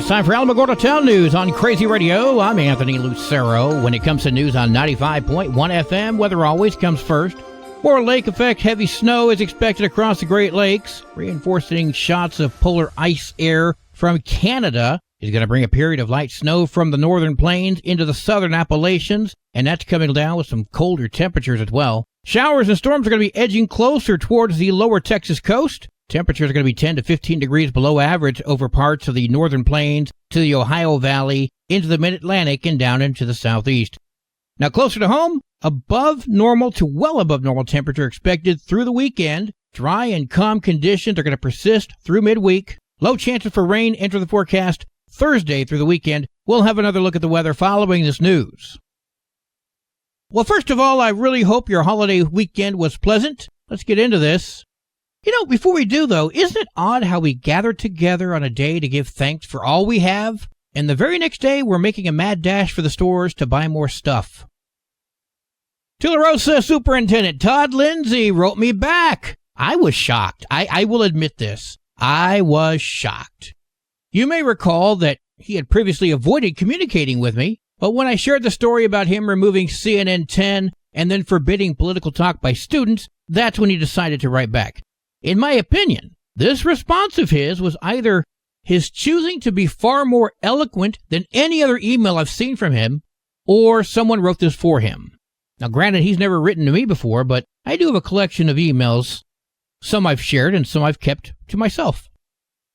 It's time for Alamogordo Town News on Crazy Radio. I'm Anthony Lucero. When it comes to news on 95.1 FM, weather always comes first. More lake effect heavy snow is expected across the Great Lakes. Reinforcing shots of polar ice air from Canada is going to bring a period of light snow from the northern plains into the southern Appalachians, and that's coming down with some colder temperatures as well. Showers and storms are going to be edging closer towards the lower Texas coast. Temperatures are going to be 10 to 15 degrees below average over parts of the northern plains to the Ohio Valley, into the mid-Atlantic, and down into the southeast. Now, closer to home, above normal to well above normal temperature expected through the weekend. Dry and calm conditions are going to persist through midweek. Low chances for rain enter the forecast Thursday through the weekend. We'll have another look at the weather following this news. Well, first of all, I really hope your holiday weekend was pleasant. Let's get into this. Before we do, though, isn't it odd how we gather together on a day to give thanks for all we have, and the very next day we're making a mad dash for the stores to buy more stuff? Tularosa Superintendent Todd Lindsay wrote me back. I was shocked. I will admit this. I was shocked. You may recall that he had previously avoided communicating with me, but when I shared the story about him removing CNN 10 and then forbidding political talk by students, that's when he decided to write back. In my opinion, this response of his was either his choosing to be far more eloquent than any other email I've seen from him, or someone wrote this for him. Now, granted, he's never written to me before, but I do have a collection of emails. Some I've shared and some I've kept to myself.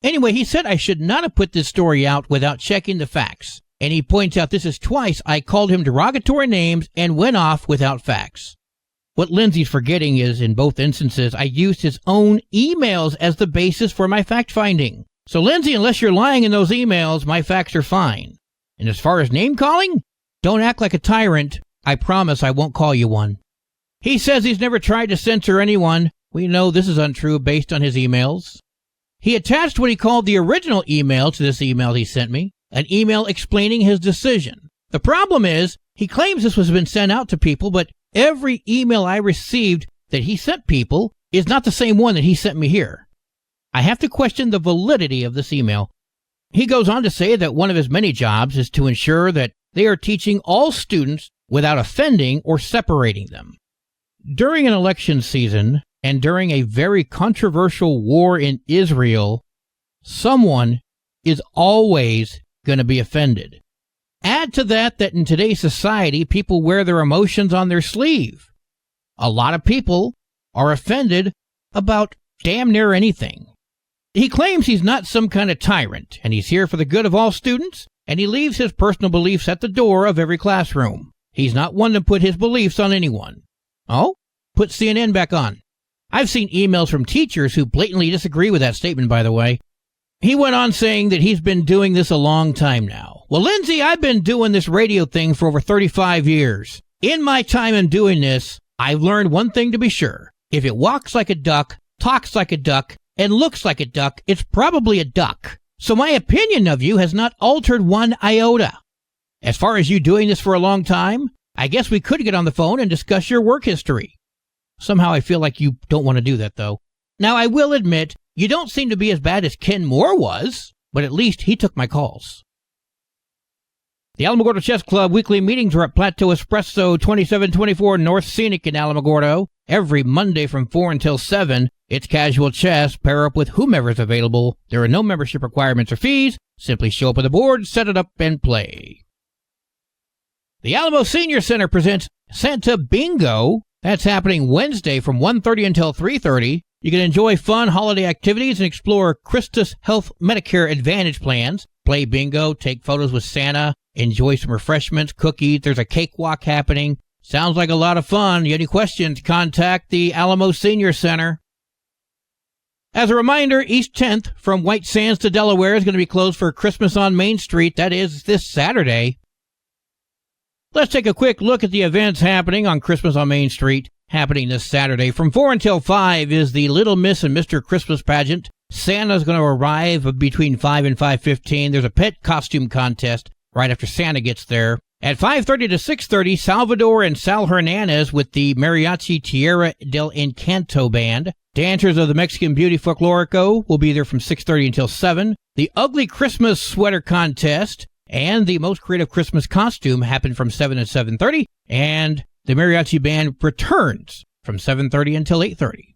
Anyway, he said I should not have put this story out without checking the facts. And he points out this is twice I called him derogatory names and went off without facts. What Lindsay's forgetting is, in both instances, I used his own emails as the basis for my fact-finding. So, Lindsay, unless you're lying in those emails, my facts are fine. And as far as name-calling, don't act like a tyrant. I promise I won't call you one. He says he's never tried to censor anyone. We know this is untrue based on his emails. He attached what he called the original email to this email he sent me, an email explaining his decision. The problem is, he claims this has been sent out to people, but every email I received that he sent people is not the same one that he sent me here. I have to question the validity of this email. He goes on to say that one of his many jobs is to ensure that they are teaching all students without offending or separating them. During an election season and during a very controversial war in Israel, someone is always going to be offended. Add to that in today's society, people wear their emotions on their sleeve. A lot of people are offended about damn near anything. He claims he's not some kind of tyrant, and he's here for the good of all students, and he leaves his personal beliefs at the door of every classroom. He's not one to put his beliefs on anyone. Oh, put CNN back on. I've seen emails from teachers who blatantly disagree with that statement, by the way. He went on saying that he's been doing this a long time now. Well, Lindsay, I've been doing this radio thing for over 35 years. In my time in doing this, I've learned one thing to be sure. If it walks like a duck, talks like a duck, and looks like a duck, it's probably a duck. So my opinion of you has not altered one iota. As far as you doing this for a long time, I guess we could get on the phone and discuss your work history. Somehow I feel like you don't want to do that, though. Now, I will admit, you don't seem to be as bad as Ken Moore was, but at least he took my calls. The Alamogordo Chess Club weekly meetings are at Plateau Espresso, 2724 North Scenic in Alamogordo. Every Monday from 4 until 7, it's casual chess. Pair up with whomever's available. There are no membership requirements or fees. Simply show up at the board, set it up, and play. The Alamo Senior Center presents Santa Bingo. That's happening Wednesday from 1:30 until 3:30. You can enjoy fun holiday activities and explore Christus Health Medicare Advantage plans. Play bingo, take photos with Santa, enjoy some refreshments, cookies. There's a cakewalk happening. Sounds like a lot of fun. You have any questions, contact the Alamo Senior Center. As a reminder, East 10th from White Sands to Delaware is going to be closed for Christmas on Main Street. That is this Saturday. Let's take a quick look at the events happening on Christmas on Main Street. Happening this Saturday from 4 until 5 is the Little Miss and Mr. Christmas pageant. Santa's going to arrive between 5 and 5:15. There's a pet costume contest right after Santa gets there. At 5:30 to 6:30, Salvador and Sal Hernandez with the Mariachi Tierra del Encanto Band. Dancers of the Mexican Beauty Folklorico will be there from 6:30 until 7. The Ugly Christmas Sweater Contest and the Most Creative Christmas Costume happen from 7 to 7:30. And the Mariachi Band returns from 7:30 until 8:30.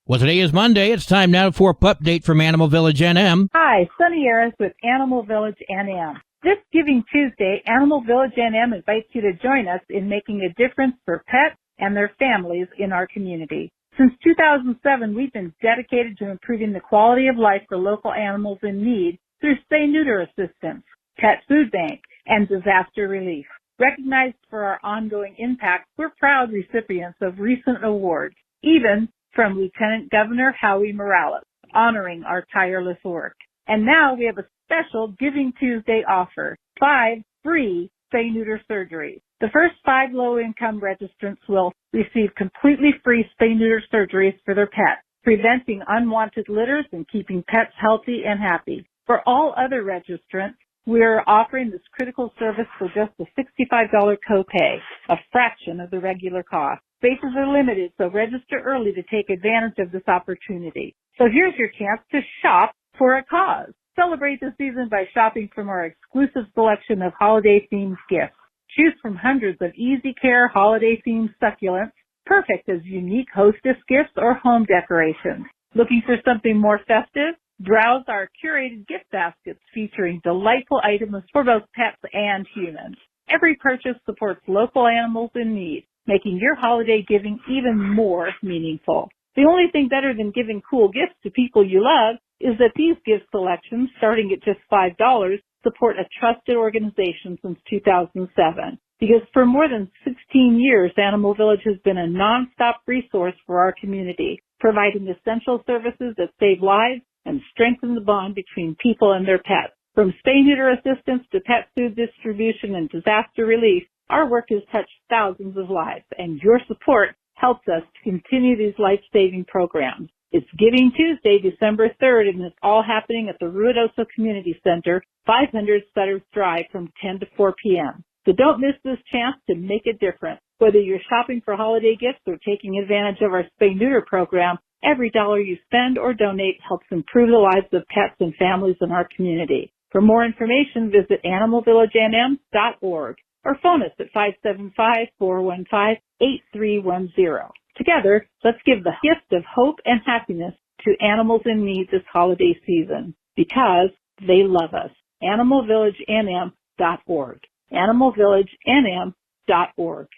Well, today is Monday. It's time now for a update from Animal Village NM. Hi, Sunny Harris with Animal Village NM. This Giving Tuesday, Animal Village NM invites you to join us in making a difference for pets and their families in our community. Since 2007, we've been dedicated to improving the quality of life for local animals in need through spay-neuter assistance, pet food bank, and disaster relief. Recognized for our ongoing impact, we're proud recipients of recent awards, even from Lieutenant Governor Howie Morales, honoring our tireless work. And now we have a special Giving Tuesday offer, 5 free spay-neuter surgeries. The first 5 low-income registrants will receive completely free spay-neuter surgeries for their pets, preventing unwanted litters and keeping pets healthy and happy. For all other registrants, we're offering this critical service for just a $65 copay, a fraction of the regular cost. Spaces are limited, so register early to take advantage of this opportunity. So here's your chance to shop for a cause. Celebrate the season by shopping from our exclusive selection of holiday-themed gifts. Choose from hundreds of easy-care holiday-themed succulents, perfect as unique hostess gifts or home decorations. Looking for something more festive? Browse our curated gift baskets featuring delightful items for both pets and humans. Every purchase supports local animals in need, making your holiday giving even more meaningful. The only thing better than giving cool gifts to people you love is that these gift selections, starting at just $5, support a trusted organization since 2007. Because for more than 16 years, Animal Village has been a nonstop resource for our community, providing essential services that save lives and strengthen the bond between people and their pets. From spay-neuter assistance to pet food distribution and disaster relief, our work has touched thousands of lives, and your support helps us to continue these life-saving programs. It's Giving Tuesday, December 3rd, and it's all happening at the Ruidoso Community Center, 500 Sutter's Drive from 10 to 4 p.m. So don't miss this chance to make a difference. Whether you're shopping for holiday gifts or taking advantage of our spay-neuter program, every dollar you spend or donate helps improve the lives of pets and families in our community. For more information, visit animalvillagenm.org or phone us at 575-415-8310. Together, let's give the gift of hope and happiness to animals in need this holiday season because they love us. animalvillagenm.org. animalvillagenm.org.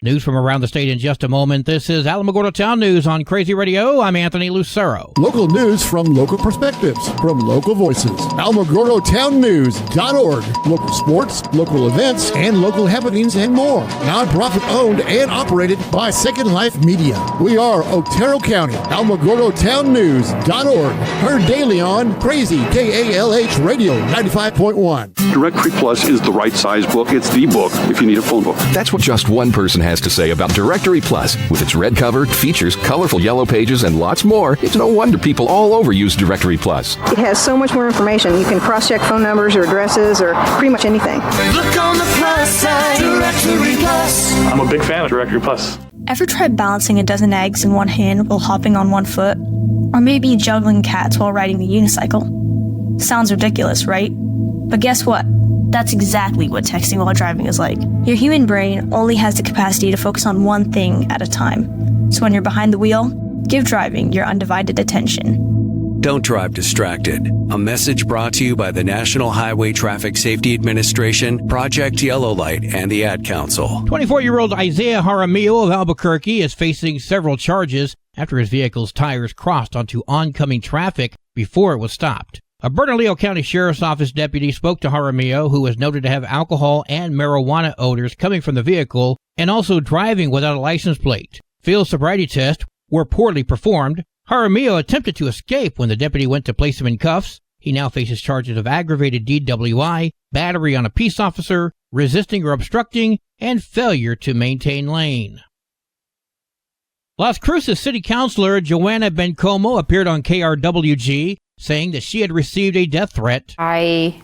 News from around the state in just a moment. This is Alamogordo Town News on Crazy Radio. I'm Anthony Lucero. Local news from local perspectives, from local voices. AlamogordoTownNews.org. Local sports, local events, and local happenings and more. Nonprofit owned and operated by Second Life Media. We are Otero County. AlamogordoTownNews.org. Heard daily on Crazy KALH Radio 95.1. Directory Plus is the right size book. It's the book if you need a phone book. That's what just one person has to say about Directory Plus. With its red cover, features, colorful yellow pages, and lots more, it's no wonder people all over use Directory Plus. It has so much more information. You can cross-check phone numbers or addresses or pretty much anything. Look on the plus side, Directory Plus. I'm a big fan of Directory Plus. Ever tried balancing a dozen eggs in one hand while hopping on one foot? Or maybe juggling cats while riding the unicycle? Sounds ridiculous, right? But guess what? That's exactly what texting while driving is like. Your human brain only has the capacity to focus on one thing at a time. So when you're behind the wheel, give driving your undivided attention. Don't drive distracted. A message brought to you by the National Highway Traffic Safety Administration, Project Yellow Light, and the Ad Council. 24-year-old Isaiah Jaramillo of Albuquerque is facing several charges after his vehicle's tires crossed onto oncoming traffic before it was stopped. A Bernalillo County Sheriff's Office deputy spoke to Jaramillo, who was noted to have alcohol and marijuana odors coming from the vehicle and also driving without a license plate. Field sobriety tests were poorly performed. Jaramillo attempted to escape when the deputy went to place him in cuffs. He now faces charges of aggravated DWI, battery on a peace officer, resisting or obstructing, and failure to maintain lane. Las Cruces City Councilor Joanna Bencomo appeared on KRWG, saying that she had received a death threat. I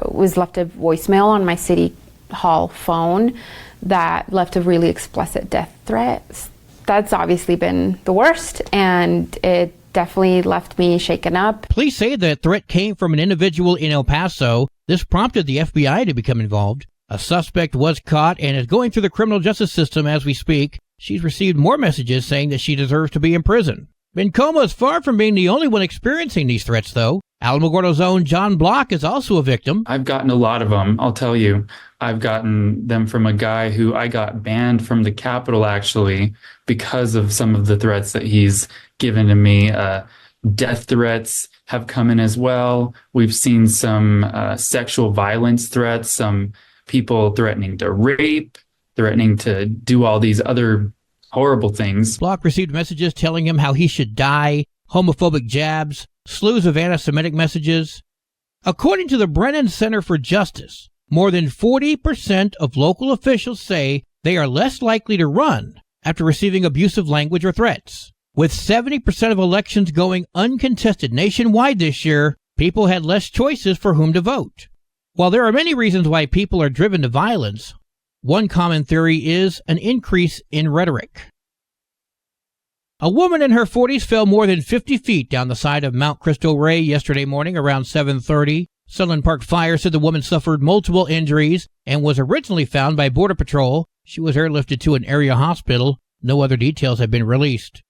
was left a voicemail on my city hall phone that left a really explicit death threat. That's obviously been the worst, and it definitely left me shaken up. Police say the threat came from an individual in El Paso. This prompted the FBI to become involved. A suspect was caught and is going through the criminal justice system as we speak. She's received more messages saying that she deserves to be in prison. Bencoma is far from being the only one experiencing these threats, though. Alamogordo's own John Block is also a victim. I've gotten a lot of them, I'll tell you. I've gotten them from a guy who I got banned from the Capitol, actually, because of some of the threats that he's given to me. Death threats have come in as well. We've seen some sexual violence threats, some people threatening to rape, threatening to do all these other horrible things. Block received messages telling him how he should die, homophobic jabs, slews of anti-Semitic messages. According to the Brennan Center for Justice, more than 40% of local officials say they are less likely to run after receiving abusive language or threats. With 70% of elections going uncontested nationwide this year, people had less choices for whom to vote. While there are many reasons why people are driven to violence, one common theory is an increase in rhetoric. A woman in her 40s fell more than 50 feet down the side of Mount Cristo Rey yesterday morning around 7:30. Sunland Park Fire said the woman suffered multiple injuries and was originally found by Border Patrol. She was airlifted to an area hospital. No other details have been released.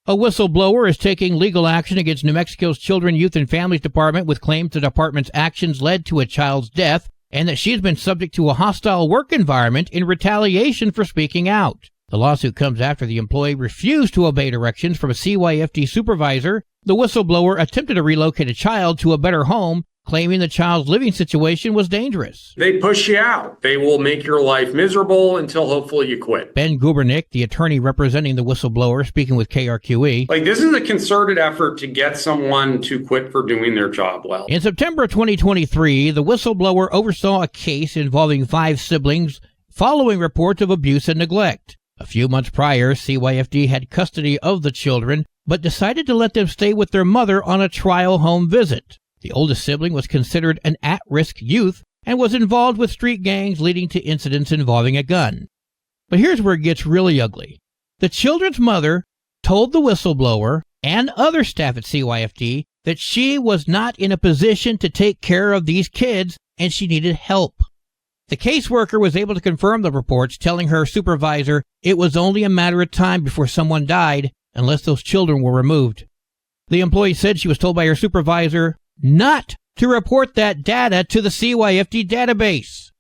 A whistleblower is taking legal action against New Mexico's Children, Youth, and Families Department with claims the department's actions led to a child's death and that she has been subject to a hostile work environment in retaliation for speaking out. The lawsuit comes after the employee refused to obey directions from a CYFD supervisor. The whistleblower attempted to relocate a child to a better home, claiming the child's living situation was dangerous. They push you out. They will make your life miserable until hopefully you quit. Ben Gubernick, the attorney representing the whistleblower, speaking with KRQE. This is a concerted effort to get someone to quit for doing their job well. In September 2023, the whistleblower oversaw a case involving 5 siblings following reports of abuse and neglect. A few months prior, CYFD had custody of the children, but decided to let them stay with their mother on a trial home visit. The oldest sibling was considered an at-risk youth and was involved with street gangs leading to incidents involving a gun. But here's where it gets really ugly. The children's mother told the whistleblower and other staff at CYFD that she was not in a position to take care of these kids and she needed help. The caseworker was able to confirm the reports, telling her supervisor it was only a matter of time before someone died unless those children were removed. The employee said she was told by her supervisor not to report that data to the CYFD database.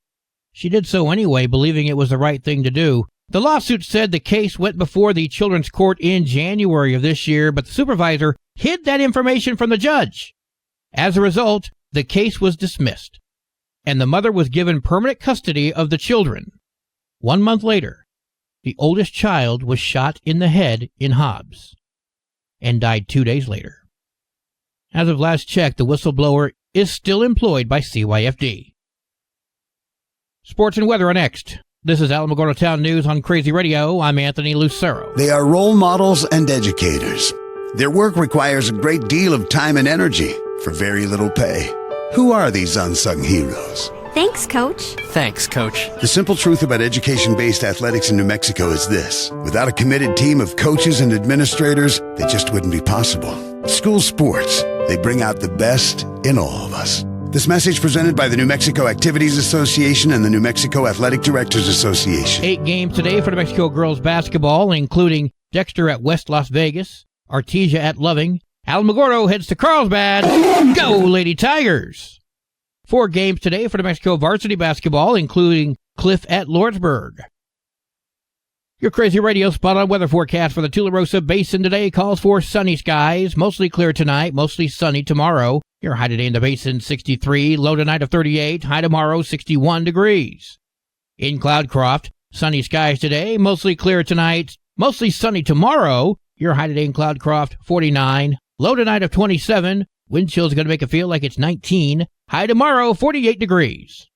She did so anyway, believing it was the right thing to do. The lawsuit said the case went before the Children's Court in January of this year, but the supervisor hid that information from the judge. As a result, the case was dismissed, and the mother was given permanent custody of the children. 1 month later, the oldest child was shot in the head in Hobbs and died 2 days later. As of last check, the whistleblower is still employed by CYFD. Sports and weather are next. This is Alamogordo Town News on Crazy Radio. I'm Anthony Lucero. They are role models and educators. Their work requires a great deal of time and energy for very little pay. Who are these unsung heroes? Thanks, Coach. Thanks, Coach. The simple truth about education-based athletics in New Mexico is this. Without a committed team of coaches and administrators, they just wouldn't be possible. School sports, they bring out the best in all of us. This message presented by the New Mexico Activities Association and the New Mexico Athletic Directors Association. 8 games today for New Mexico girls basketball, including Dexter at West Las Vegas, Artesia at Loving. Alamogordo heads to Carlsbad. Go, Lady Tigers! 4 games today for New Mexico varsity basketball, including Cliff at Lordsburg. Your Crazy Radio spot-on weather forecast for the Tularosa Basin today calls for sunny skies, mostly clear tonight, mostly sunny tomorrow. Your high today in the basin, 63, low tonight of 38, high tomorrow, 61 degrees. In Cloudcroft, sunny skies today, mostly clear tonight, mostly sunny tomorrow. Your high today in Cloudcroft, 49, low tonight of 27, wind chill is going to make it feel like it's 19, high tomorrow, 48 degrees.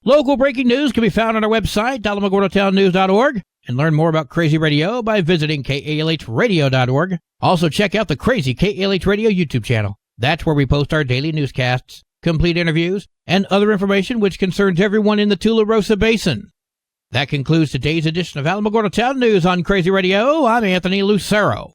Local breaking news can be found on our website, alamogordotownnews.org, and learn more about Crazy Radio by visiting KALHradio.org. Also check out the Crazy KALH Radio YouTube channel. That's where we post our daily newscasts, complete interviews, and other information which concerns everyone in the Tularosa Basin. That concludes today's edition of Alamogordo Town News on Crazy Radio. I'm Anthony Lucero.